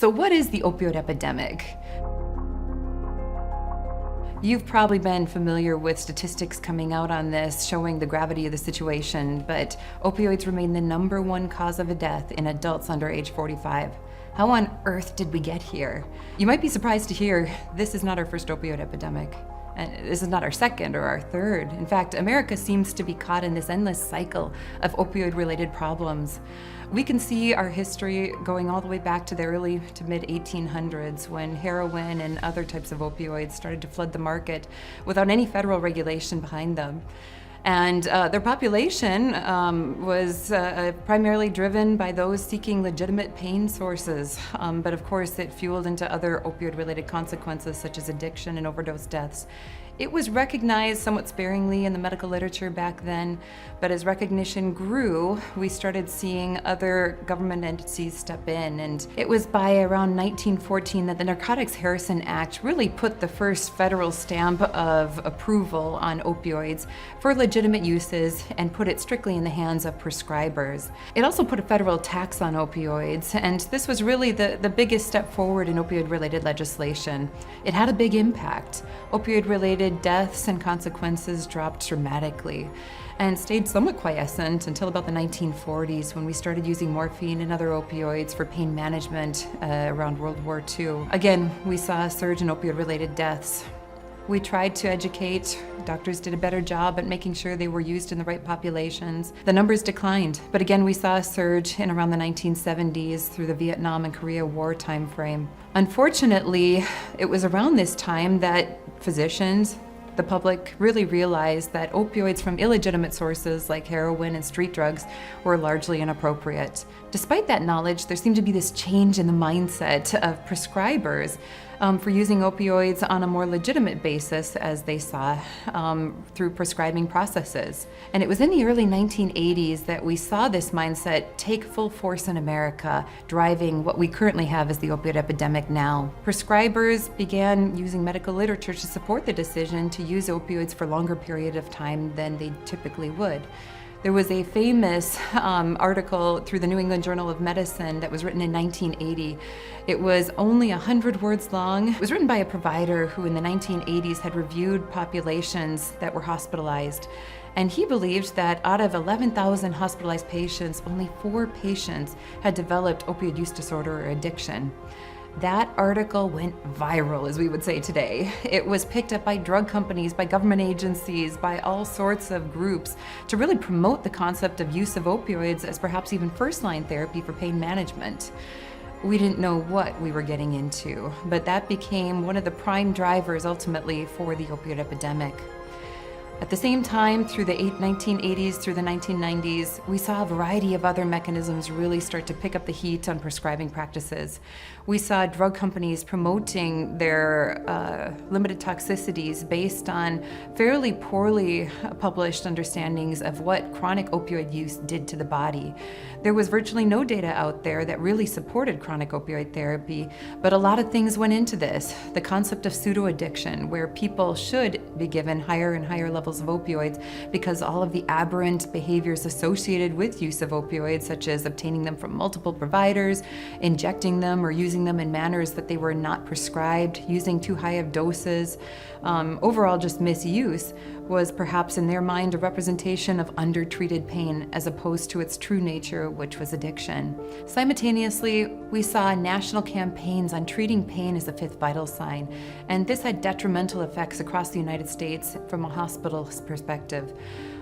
So what is the opioid epidemic? You've probably been familiar with statistics coming out on this showing the gravity of the situation, but opioids remain the #1 cause of death in adults under age 45. How on earth did we get here? You might be surprised to hear this is not our first opioid epidemic. And this is not our second or our third. In fact, America seems to be caught in this endless cycle of opioid-related problems. We can see our history going all the way back to the early to mid-1800s when heroin and other types of opioids started to flood the market without any federal regulation behind them. And their population was primarily driven by those seeking legitimate pain sources. But of course, it fueled into other opioid-related consequences such as addiction and overdose deaths. It was recognized somewhat sparingly in the medical literature back then, but as recognition grew, we started seeing other government entities step in. And it was by around 1914 that the Narcotics-Harrison Act really put the first federal stamp of approval on opioids for legitimate uses and put it strictly in the hands of prescribers. It also put a federal tax on opioids, and this was really the biggest step forward in opioid-related legislation. It had a big impact. Opioid-related deaths and consequences dropped dramatically and stayed somewhat quiescent until about the 1940s when we started using morphine and other opioids for pain management around World War II. Again, we saw a surge in opioid-related deaths. We tried to educate. Doctors did a better job at making sure they were used in the right populations. The numbers declined, but again, we saw a surge in around the 1970s through the Vietnam and Korea War timeframe. Unfortunately, it was around this time that physicians, the public, really realized that opioids from illegitimate sources like heroin and street drugs were largely inappropriate. Despite that knowledge, there seemed to be this change in the mindset of prescribers for using opioids on a more legitimate basis, as they saw through prescribing processes. And it was in the early 1980s that we saw this mindset take full force in America, driving what we currently have as the opioid epidemic now. Prescribers began using medical literature to support the decision to use opioids for a longer period of time than they typically would. There was a famous article through the New England Journal of Medicine that was written in 1980. It was only 100 words long. It was written by a provider who in the 1980s had reviewed populations that were hospitalized. And he believed that out of 11,000 hospitalized patients, only 4 patients had developed opioid use disorder or addiction. That article went viral, as we would say today. It was picked up by drug companies, by government agencies, by all sorts of groups to really promote the concept of use of opioids as perhaps even first-line therapy for pain management. We didn't know what we were getting into, but that became one of the prime drivers ultimately for the opioid epidemic. At the same time, through the 1980s through the 1990s, we saw a variety of other mechanisms really start to pick up the heat on prescribing practices. We saw drug companies promoting their limited toxicities based on fairly poorly published understandings of what chronic opioid use did to the body. There was virtually no data out there that really supported chronic opioid therapy, but a lot of things went into this. The concept of pseudo-addiction, where people should be given higher and higher levels of opioids because all of the aberrant behaviors associated with use of opioids, such as obtaining them from multiple providers, injecting them or using them in manners that they were not prescribed, using too high of doses, overall just misuse, was perhaps in their mind a representation of undertreated pain as opposed to its true nature, which was addiction. Simultaneously, we saw national campaigns on treating pain as a 5th vital sign, and this had detrimental effects across the United States from a hospital's perspective.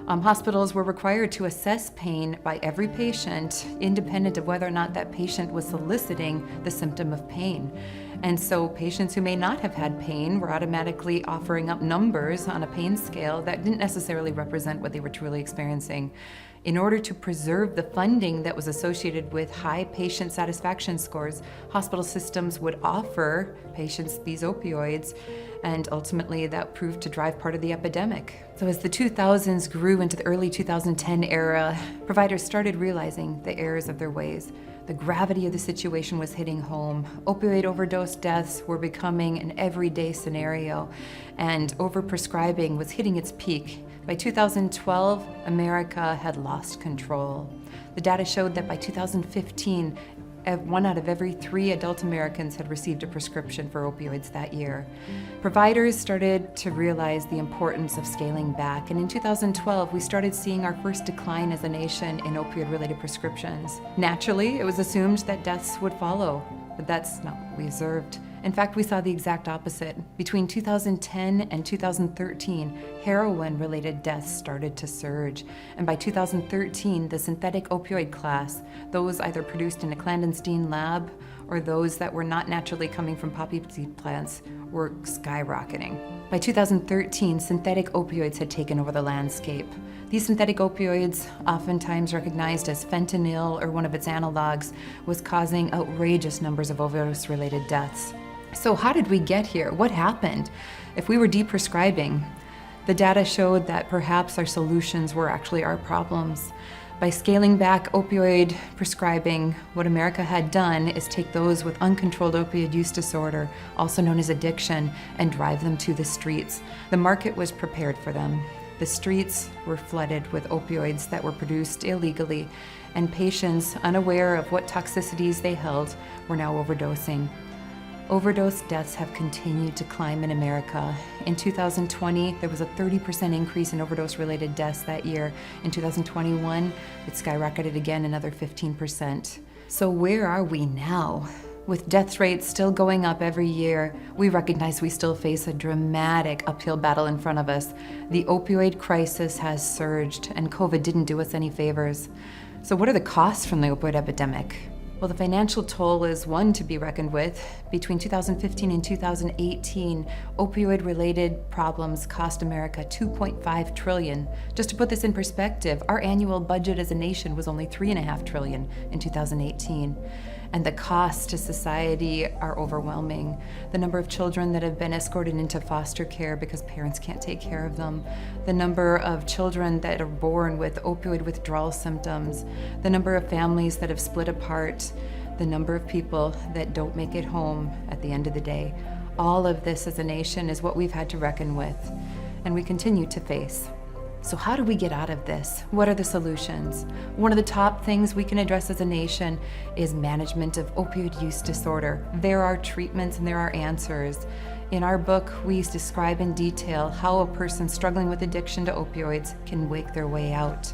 Hospitals were required to assess pain by every patient, independent of whether or not that patient was soliciting the symptom of pain. And so patients who may not have had pain were automatically offering up numbers on a pain scale that didn't necessarily represent what they were truly experiencing. In order to preserve the funding that was associated with high patient satisfaction scores, hospital systems would offer patients these opioids, and ultimately that proved to drive part of the epidemic. So as the 2000s grew into the early 2010 era, providers started realizing the errors of their ways. The gravity of the situation was hitting home. Opioid overdose deaths were becoming an everyday scenario, and overprescribing was hitting its peak. By 2012, America had lost control. The data showed that by 2015, 1 out of every 3 adult Americans had received a prescription for opioids that year. Providers started to realize the importance of scaling back, and in 2012, we started seeing our first decline as a nation in opioid-related prescriptions. Naturally, it was assumed that deaths would follow, but that's not what we observed. In fact, we saw the exact opposite. Between 2010 and 2013, heroin-related deaths started to surge. And by 2013, the synthetic opioid class, those either produced in a clandestine lab or those that were not naturally coming from poppy seed plants, were skyrocketing. By 2013, synthetic opioids had taken over the landscape. These synthetic opioids, oftentimes recognized as fentanyl or one of its analogs, was causing outrageous numbers of overdose-related deaths. So how did we get here? What happened? If we were deprescribing, the data showed that perhaps our solutions were actually our problems. By scaling back opioid prescribing, what America had done is take those with uncontrolled opioid use disorder, also known as addiction, and drive them to the streets. The market was prepared for them. The streets were flooded with opioids that were produced illegally, and patients, unaware of what toxicities they held, were now overdosing. Overdose deaths have continued to climb in America. In 2020, there was a 30% increase in overdose-related deaths that year. In 2021, it skyrocketed again another 15%. So where are we now? With death rates still going up every year, we recognize we still face a dramatic uphill battle in front of us. The opioid crisis has surged, and COVID didn't do us any favors. So what are the costs from the opioid epidemic? Well, the financial toll is one to be reckoned with. Between 2015 and 2018, opioid-related problems cost America $2.5 trillion. Just to put this in perspective, our annual budget as a nation was only $3.5 trillion in 2018. And the costs to society are overwhelming. The number of children that have been escorted into foster care because parents can't take care of them, the number of children that are born with opioid withdrawal symptoms, the number of families that have split apart, the number of people that don't make it home at the end of the day. All of this as a nation is what we've had to reckon with, and we continue to face. So how do we get out of this? What are the solutions? One of the top things we can address as a nation is management of opioid use disorder. There are treatments and there are answers. In our book, we describe in detail how a person struggling with addiction to opioids can wake their way out.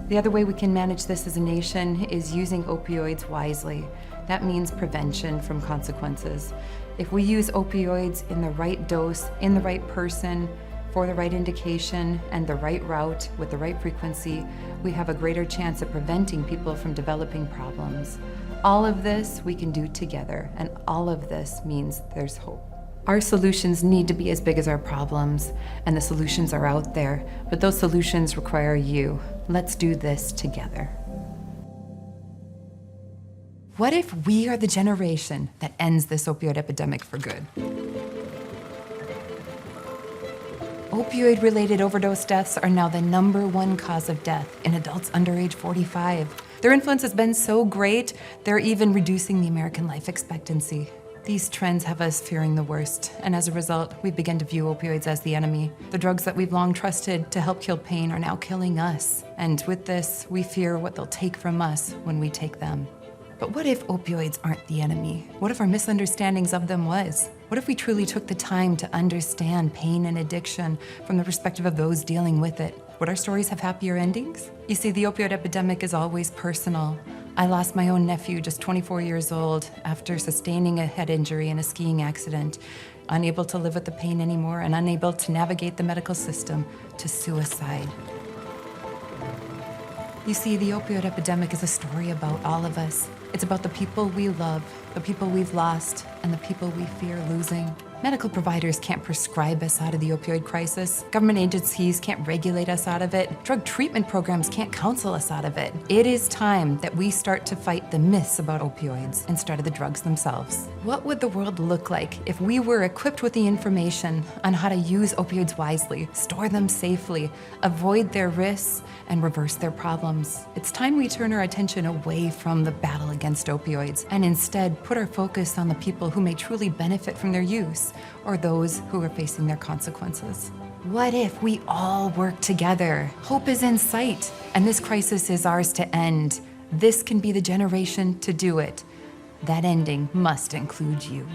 The other way we can manage this as a nation is using opioids wisely. That means prevention from consequences. If we use opioids in the right dose, in the right person, for the right indication and the right route with the right frequency, we have a greater chance of preventing people from developing problems. All of this we can do together, and all of this means there's hope. Our solutions need to be as big as our problems, and the solutions are out there, but those solutions require you. Let's do this together. What if we are the generation that ends this opioid epidemic for good? Opioid-related overdose deaths are now the #1 cause of death in adults under age 45. Their influence has been so great, they're even reducing the American life expectancy. These trends have us fearing the worst, and as a result, we begin to view opioids as the enemy. The drugs that we've long trusted to help kill pain are now killing us, and with this, we fear what they'll take from us when we take them. But what if opioids aren't the enemy? What if our misunderstandings of them was? What if we truly took the time to understand pain and addiction from the perspective of those dealing with it? Would our stories have happier endings? You see, the opioid epidemic is always personal. I lost my own nephew, just 24 years old, after sustaining a head injury in a skiing accident, unable to live with the pain anymore and unable to navigate the medical system, to suicide. You see, the opioid epidemic is a story about all of us. It's about the people we love, the people we've lost, and the people we fear losing. Medical providers can't prescribe us out of the opioid crisis. Government agencies can't regulate us out of it. Drug treatment programs can't counsel us out of it. It is time that we start to fight the myths about opioids instead of the drugs themselves. What would the world look like if we were equipped with the information on how to use opioids wisely, store them safely, avoid their risks, and reverse their problems? It's time we turn our attention away from the battle against opioids and instead put our focus on the people who may truly benefit from their use, or those who are facing their consequences. What if we all work together? Hope is in sight, and this crisis is ours to end. This can be the generation to do it. That ending must include you.